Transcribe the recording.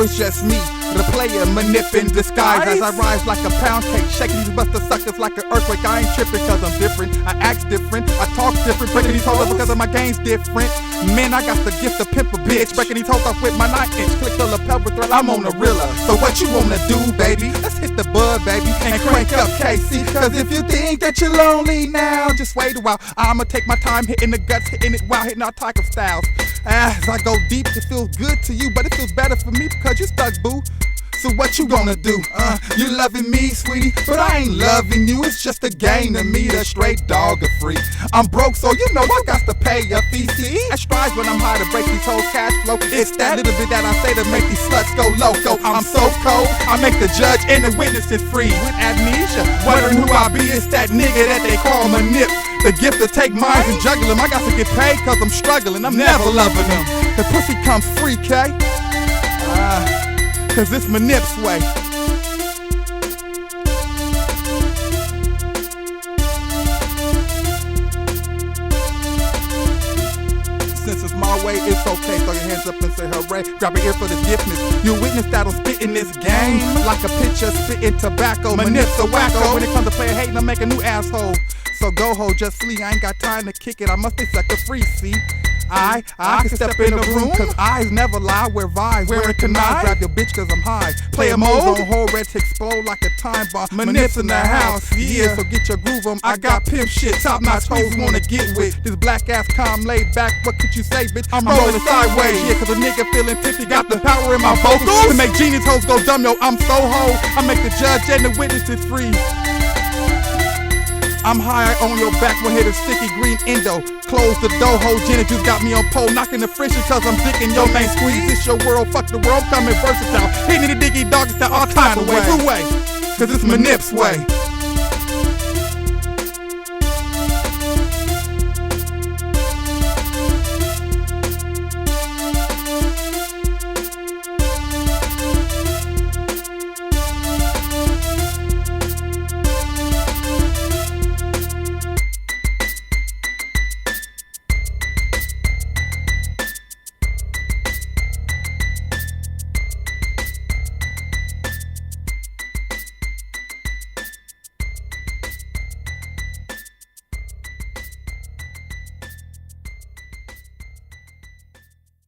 it's just me, the player, Manip in disguise. As I rise like a pound cake, shaking these buster suckers like an earthquake. I ain't tripping cause I'm different, I act different, I talk different, breaking these hoes up because of my game's different. Man, I got the gift to pimp a bitch, breaking these hoes off with my 9-inch, click the lapel with thrill, I'm on a rilla. So what you wanna do, baby? Let's hit the bud, baby, and crank up KC. Cause if you think that you're lonely now, just wait a while. I'ma take my time hitting the guts, hitting it while hitting all type of styles. As I go deep, it feels good to you, but it feels better for me because you stuck, boo. So what you gonna do? You loving me, sweetie, but I ain't loving you. It's just a game to me, a straight dog or free. I'm broke, so you know I got to pay a fee. See, I strive when I'm high to break these whole cash flow. It's that little bit that I say to make these sluts go loco. I'm so cold, I make the judge and the witnesses free. With amnesia, wondering who I be, it's that nigga that they call Manip. The gift to take minds and juggle them. I got to get paid cause I'm struggling, I'm never loving them. The pussy comes free, K. Cause it's Manip's way. Since it's my way, it's okay. Throw your hands up and say hooray. Grab your ear for the giftness. You witness that I'm spitting this game like a pitcher spitting tobacco. Manip's a wacko. When it comes to player hating, I make a new asshole. So go ho, just flee. I ain't got time to kick it. I must be sucker free, see. I can step in the room, cause eyes never lie. Wear vines, wearing canine. Grab your bitch cause I'm high. Player mode on hold, red to explode like a time bomb. Manip's in the house, yeah, so get your groove on. I got pimp shit, top notch hoes wanna get with. This black ass calm laid back, what could you say, bitch? I'm rolling sideways, yeah, cause a nigga feeling tipsy. Got the power in my vocals to make genius hoes go dumb, yo, I'm so ho. I make the judge and the witnesses free. I'm high on your back, one hit of sticky green endo. Close the door, ho, Jenny just got me on pole. Knocking the friction cause I'm dicking your main squeeze. It's your world, fuck the world, coming versatile. Hitting the diggy dog style all kind of ways. Who way? Cause it's Manip's way.